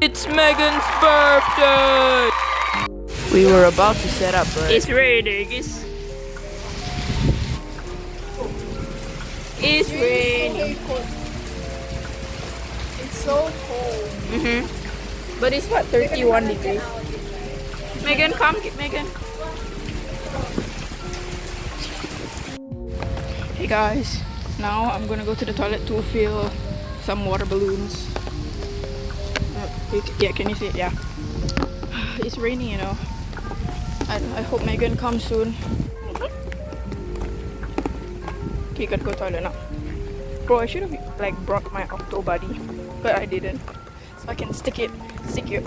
It's Megan's birthday! We were about to set up, but it's raining. It's raining. It's so cold. But it's what, 31 degrees? Megan, come, Megan. Hey guys, now I'm gonna go to the toilet to fill some water balloons. Yeah, can you see it? Yeah. It's raining, you know. I hope Megan comes soon. Okay, gotta go toilet now. Bro, I should have like brought my octo buddy, but I didn't. So I can stick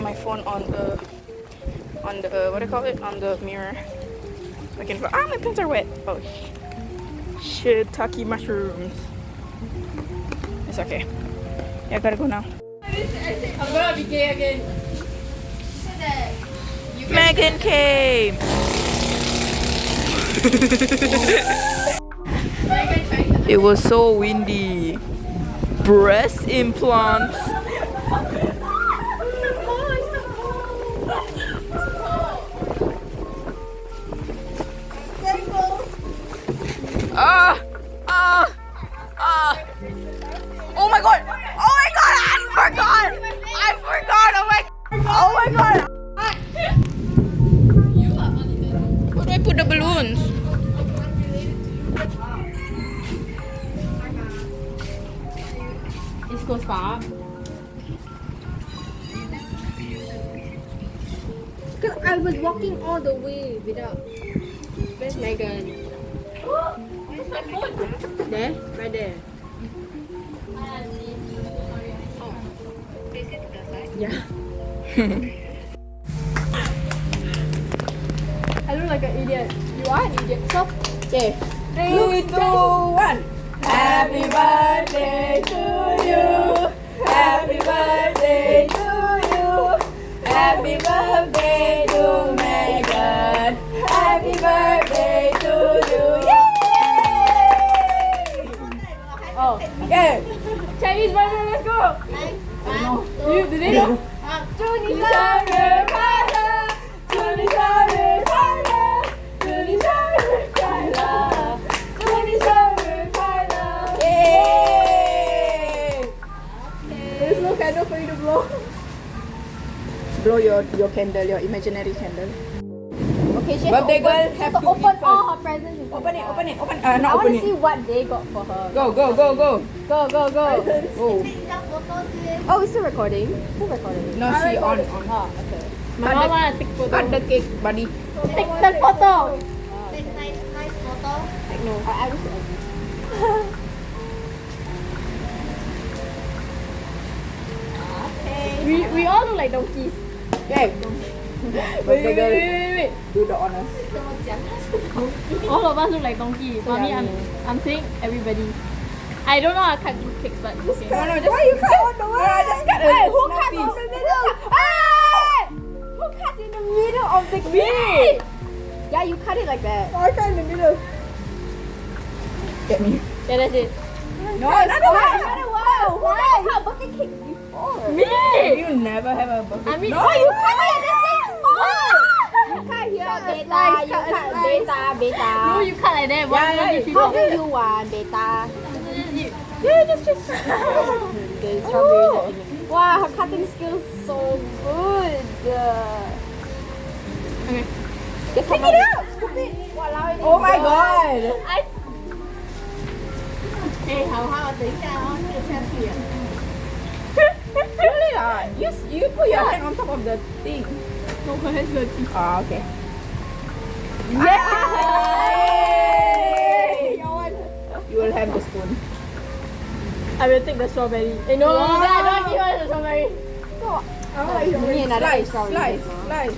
my phone on the what do you call it? On the mirror. So I can go. Ah, my pants are wet. Oh, shiitake mushrooms. It's okay. Yeah, I gotta go now. I'm gonna be gay again. Megan came. It was so windy. Breast implants. Oh my god! Oh my god! I forgot! Oh my god! Where do I put the balloons? East Coast Park. Because I was walking all the way without. Where's Megan? Where's my phone? There? Right there. Yeah. I look like an idiot. You are an idiot. So, okay. 3, 2, 1. Happy birthday to you. Happy birthday to you. Happy birthday to Megan. Happy birthday to you. Yay! oh, Yeah. Chinese version. Let's go. Did they know? There's no candle for you to blow. Blow your candle, your imaginary candle. Okay, she has Birthday to girl open, have to to open eat all first. her presents. Open it. I Not want open to see it. what they got for her. Go. Go. Go. Oh, it's still recording? Still recording. No, she on. Oh, okay. Cut My mom want to take photo. Cut the cake, buddy. Take the photo. Take nice photo. No, I wish I did. We all look like donkeys. Okay. Birthday girl, Wait. do the honors. All of us look like donkeys. For me, I'm saying everybody. I don't know how to cut cakes, but okay. No, just why you cut on the way? Just cut a Who small cut piece. in the middle? Hey! Who cut in the middle of the cake? Yeah, you cut it like that. I cut in the middle. Get me. Yeah, that's it. No, another one. Another one. Who never cut birthday cake before? Me. You never have a birthday. I mean, no, you cut it at the same spot. You cut here, beta. You cut beta. No, you cut like that. How do you want beta? Yeah, just. The strawberries. Wow, her cutting skills so good. Okay. Just pick it up. Scoop it. Oh my god. Hey, how tính ra nó xem kìa. Really lah. You put your hand on top of the thing. No, her hand's good. Ah, okay. Yay! You will have the spoon. I will take the strawberry. Hey, no, I don't give her the strawberry. Me another strawberry. Slice.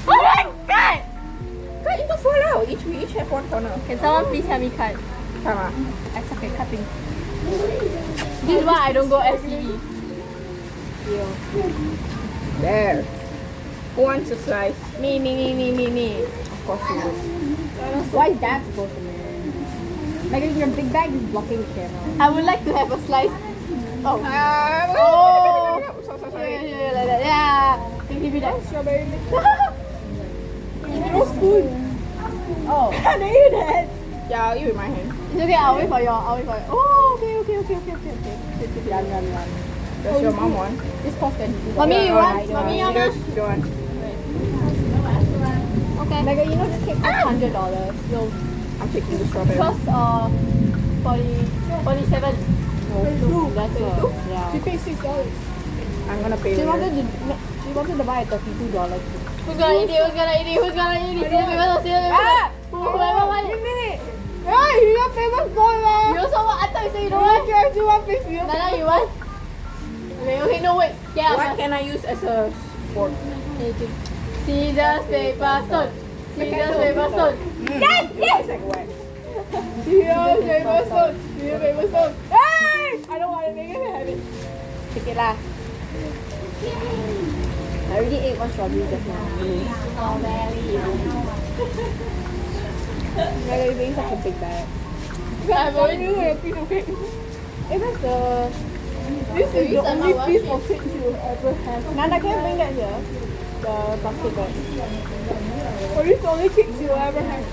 Oh my god! Cut into 4 now. We each have one corner. Can someone please help me cut? Come on. I suck at cutting. This is why I don't go SCE. There. Who wants a slice? Me. Of course you will. Why is that supposed to be? Megan, your big bag is blocking the camera. I would like to have a slice. Oh. Oh. Sorry. Yeah, like that. give me that. Strawberry mix. No spoon. Oh. Can I eat that? Yeah, I'll eat with my hand. It's okay, I'll wait for you. Oh, okay. Yum. Does your mom want? This cost $22. Mommy, you want? Mommy, you want? You don't want? Okay. Mega, you know this cake cost $100. So, I'm taking the strawberry. cost 47. That's yeah. She paid $6. I'm gonna pay She later. wanted to buy $32. Who's gonna eat it? Whoever wants it. Hey, you got famous boy, man. You also want? I thought you said you don't want. You want fish? Nana, you want? Okay, no wait. Get out. What can I use as a fork? Scissors, paper, stone. Scissors, paper, stone. Yes! It's like what? Scissors, paper, stone. Hey! I don't want it. Make it have it. Take it lah. I already ate one strawberry just now. Why are you being such a big bag? I'm already doing a piece of cake. This is the only piece of cake you ever have. Nana, can you bring that here? The plastic bag. Or this is the only cake you ever have.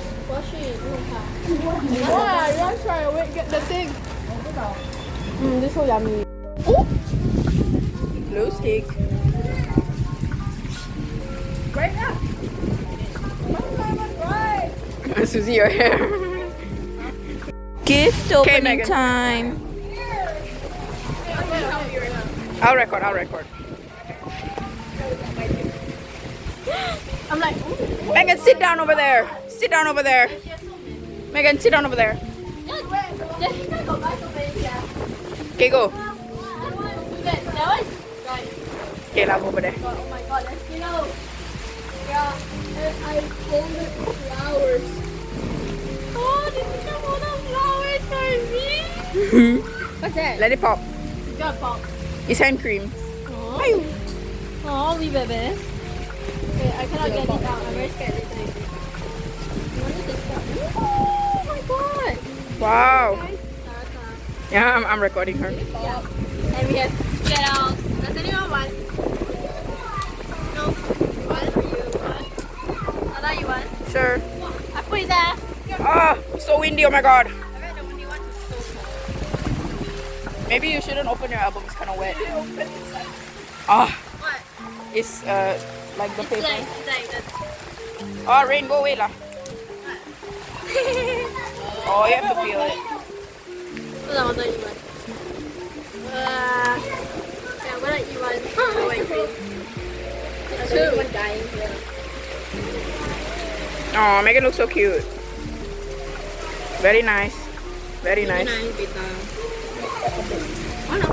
You want to try? Wait, get the thing. This is so yummy. Oh! Blue stick. Right now. Susie, your hair. Gift opening time. I'll record. I'm like, Megan, sit down over there. Megan, sit down over there. Okay, go. Okay, love over there. Oh my god, let's get out. Yeah, and I folded flowers. Oh, this is a lot of flowers for me. What's that? Let it pop. It's gonna pop. It's hand cream. Oh, we baby. Okay, I cannot get it out. I'm very scared later. You want it to stop? Oh my god. Wow. Yeah, I'm recording her. Yeah. And we have get out. Does anyone want? No. You want? You want? Nana, you want? Sure. I put it there. Ah, so windy. Oh my god. I bet the only one is so cold. Maybe you shouldn't open your album. It's kind of wet. Ah, What? it's like the paper. It's like that. Oh, rain, go away lah. Oh, you have to feel it. What I want to eat one. Yeah, what I eat one. Oh, I agree. Two. One dying here. Oh, Megan looks so cute. Very nice. Very nice. Beta. Oh no.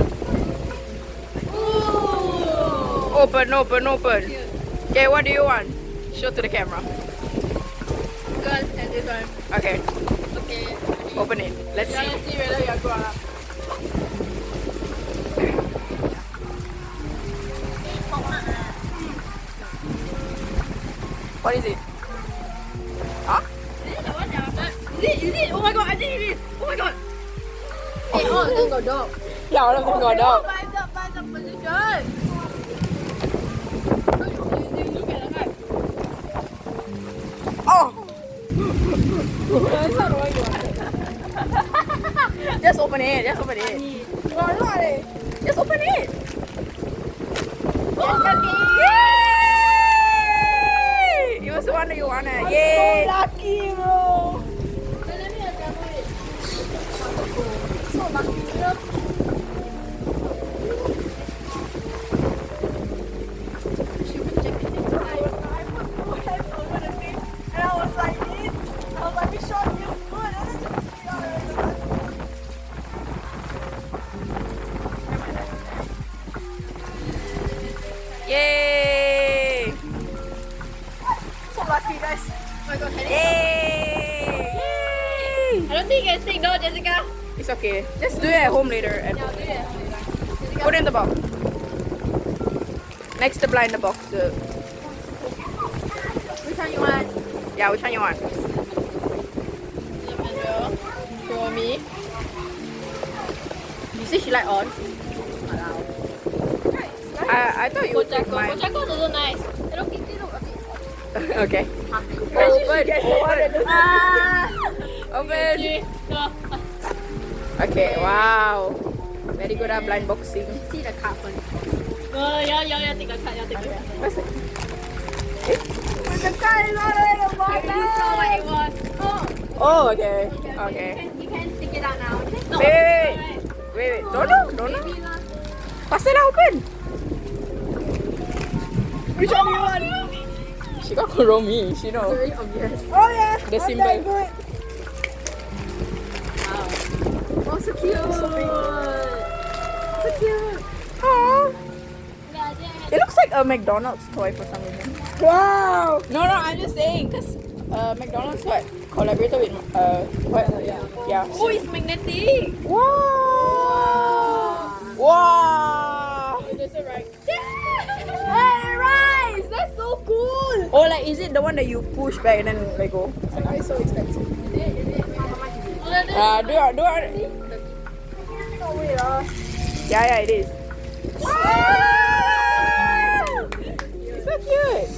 Oh. Open. Okay, what do you want? Show to the camera. Good. And this one. Okay, Okay. open it. Let's see. Let's see whether you're grown up. What is it? Huh? Is it the one that was Is it? Oh my god, I think it is. Oh my god. Hey, all of them got dog. Yeah, all of them got dog. By the position. Look at the guy. Oh! That's not the one you wanted. Just open it. Just open it. Just open it. Yay! It was the one that you wanted. Yay! So lucky, bro. Let me unravel it. So lucky, you know? She was checking it. I put my hands over the thing and I was like this. I was like, be sure it feels good. And then Yay! so lucky, guys. Oh my god, can Yay! I don't think you can stick, no, Jessica. It's okay. Just do it at home later and Yeah, I'll do it. Jessica. put it in the box. Next to blind the box. Which one you want? Yeah, which one you want? Show me. You say she like on? I thought you would take mine. Pochaco is also nice. Look, it look a bit. Okay. Open. Okay, wow. Very good at blind boxing. See the card first. Yeah, take the card, What's it? The card is not in the bottom. You saw what it was. Oh, okay. You can stick it out now. Wait. Don't know. Faster lah, open. Which one do you want? She got Kuromi, she know. Very obvious. Oh yeah. The symbol. Oh, so cute. So cute. Aww. It looks like a McDonald's toy for some reason. Wow. No, I'm just saying, because McDonald's collaborated with yeah. Oh, it's magnetic. Wow. There's a right. Hey, rice. That's so cool. Oh, like is it the one that you push back and then let go? Why is so expensive? Do it. Yeah, it is. It's so cute.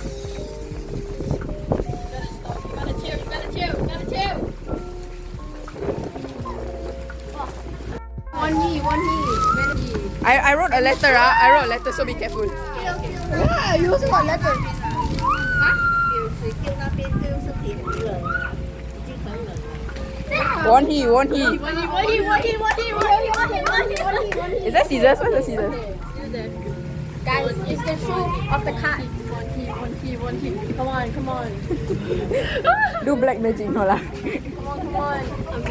Gotta chill. One he. I wrote a letter, I wrote a letter, so be careful. Yeah, you also got letter. One he. One he. Is that scissors? What's the scissors? Guys, it's the truth of the card. One he. Come on. Do black magic, no lah. Come on.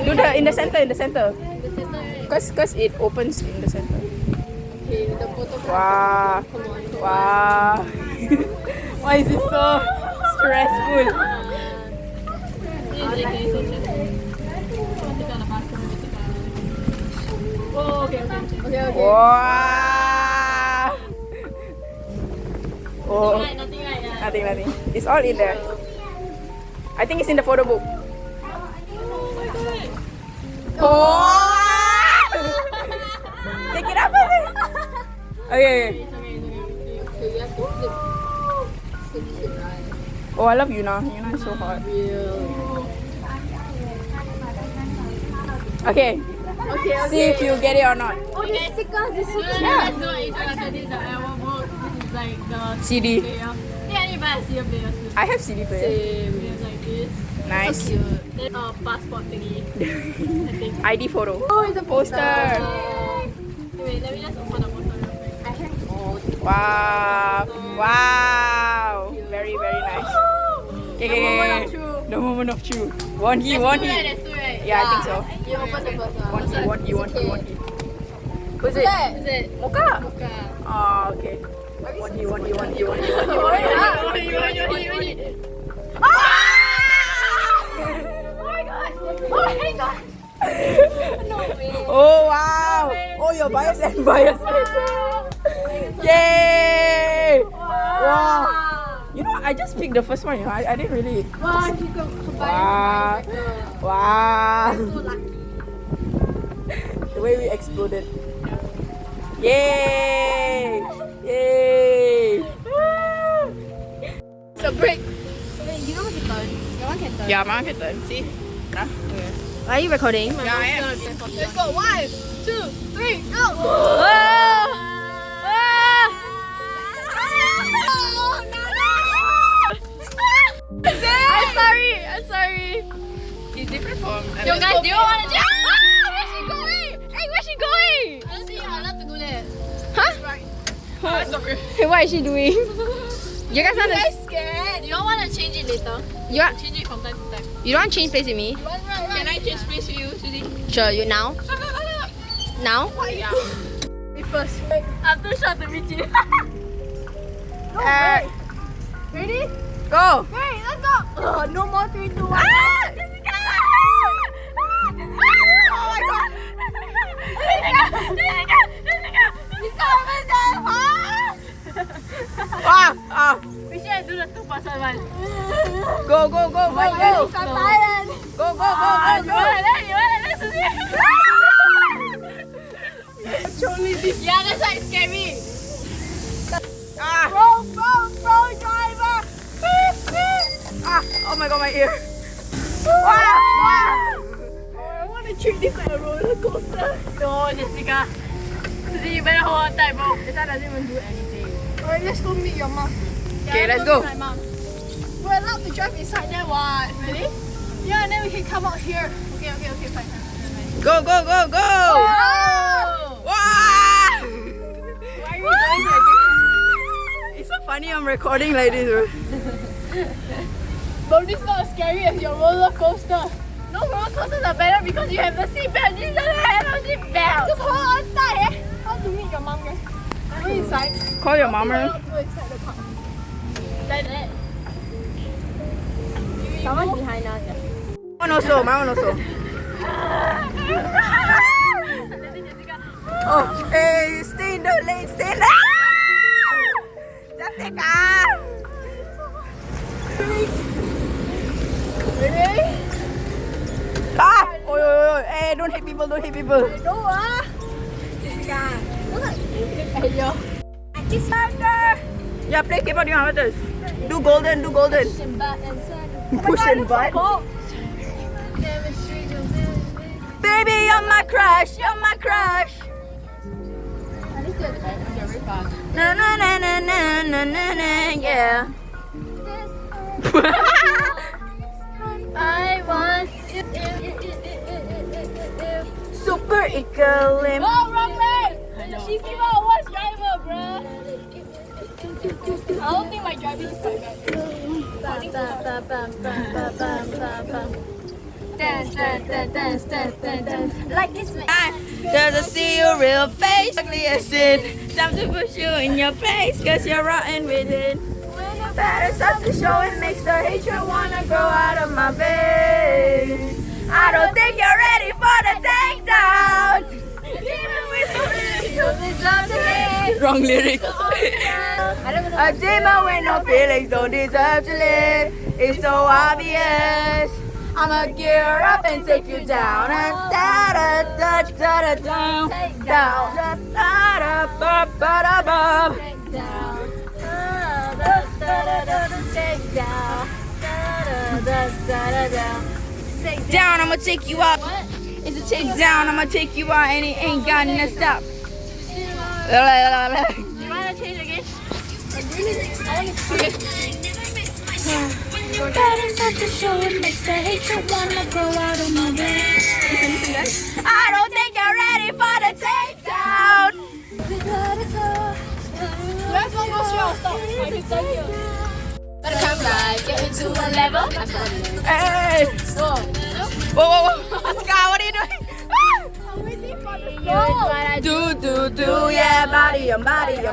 Do the in the center. The center, right? Cause it opens in the center. Okay, the photo. Wow. Come on. Wow. Why is it so stressful? Oh, okay. Wow. Oh, Nothing right. nothing. It's all in there. I think it's in the photo book. Oh. Take it up. Okay. You have to flip right. Oh, I love Yuna. Yuna is so hot. Okay. See if you get it or not. Oh, the stickers is so cute. Yeah. This is the album book. This is like the CD. player. Yeah, you buy a CD player too. I have CD player. It's like this. Nice. So cute. Then passport thingy. I think. ID photo. Oh, it's a Poster. Wait, let me just open the poster real quick. I have all. Wow. Very nice. Okay. The moment of truth. One he. There's two, right? Yeah, I think so. You open the first one. One he. Who's Who's it? that? Is it? Mocha. Mocha. Oh, okay. One he. One he. Oh my god. No way. Oh wow. Oh, you're biased and biased. Yay! Wow. You know, I just picked the first one. You know, I didn't really. Wow, she got Wow. Wow. so lucky. The way we exploded. Yay! Yay! So break. Wait, you know what to turn? Your one can turn. Yeah, mine can turn. See? Nah. Are you recording? Yeah, I am. Let's go. 1, 2, 3, go! I'm sorry. It's different from. Yo guys, do you want to jump? Where's she going? Hey, where's she going? I don't think you're allowed to do that. Hey, what is she doing? You guys want to? Scared? You don't want to change it later? You want? Change it from time to time. You don't want to change place with me? Can I change place with you, Suzy? Sure. You now? Now? Yeah. Me first. I'm too short to reach you. Ready? Go! Hey, let's go. No more 3, 2, 1. Oh my god! Wow! We should do the 2-person one. Go! Go! I'm tired. Go! You want to let Suzy? Yeah, that's why it's scary. here. Wow! I want to treat this like a roller coaster. No, Jessica. See, you better hold on tight, bro. This one doesn't even do anything. Alright, let's go meet your mom. Okay, let's go. My mom. We're allowed to drive inside there, what? Really? Yeah, and then we can come out here. Okay, fine. Go, go, go, go! Oh! Wow! Why are you doing that? It's so funny I'm recording like this. Bro. But this is not as scary as your roller coaster. No, roller coasters are better because you have the seatbelt. This doesn't have a seatbelt. Just hold on tight, eh? How to meet your mom, guys? Go inside. Call your mama. Go inside the park. Like that. Someone's behind us. My one also. Oh, hey, stay in the lane, stay in the Jessica! Ready? Ah! Oh, hey, don't hit people. No, Hey, yo. Yeah, play K-pop you want with us. Do golden. Push and butt. Baby, you're my crush. Na na na na na na na na, yeah. I want Super equilibrium. Oh, wrong way! She's even a worse driver, bro. I don't think my driving is quite bad. Dance. Like this, man. Does I see your real face? Ugly as sin. Time to push you in your face, cause you're rotten within. When the batter starts to show, it makes the hatred wanna grow out of my veins. I don't think you're ready for the takedown. Even with the wrong lyrics. A demon with no feelings don't deserve to live. It's so obvious. I'ma gear up and take you down. Down. Down, I'ma take you up. It's a takedown, I'ma take you out and it ain't gonna stop. You wanna change again? Better start to show it makes the hatred wanna go out of my way. I don't think you're ready for the takedown. Let's go straight. Stop. I can tell you. Better come right, get into a level. Hey! Whoa. Oscar, what are you doing? I'm waiting for the Do, yeah, body, I'm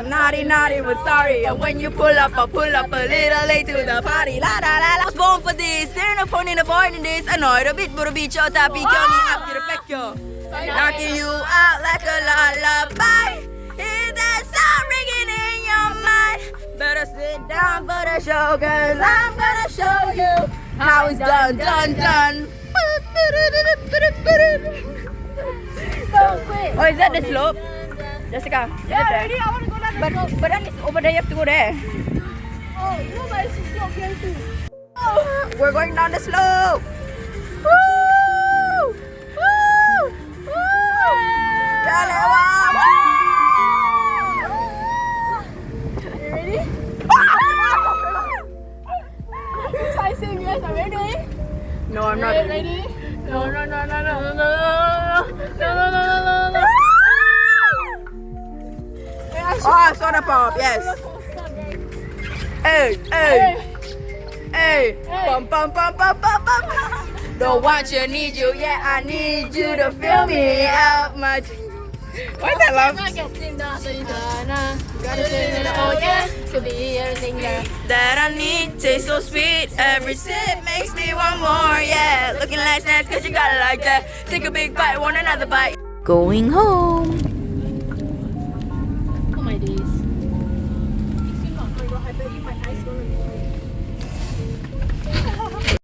naughty, but sorry. And when you pull up, I pull up a little late to the party. La la la la. I was born for this, there's no point in avoiding this. Annoyed a bit, but a bit short, tapi kau ni up to the peck, yo. Knocking you out like a lullaby. Is that sound ringing in your mind? Better sit down for the show, cause I'm gonna show you how it's done. Oh, is that the slope? Jessica, Yeah, ready? I want to go down the slope. but then it's over there, you have to go there. Oh, no, but it's a slope here too. We're going down the slope. Woo! You ready? Try saying you guys are ready? No, I'm not. Ready? No. Oh, soda pop, yes. Hey. Bum. Don't want you, need you, yeah, I need you to fill me out much. What's that love? Gotta sing it all again to be everything there. That I need, taste so sweet. Every sip makes me want more, yeah. Looking like snacks cause you got it like that. Take a big bite, want another bite. Going home.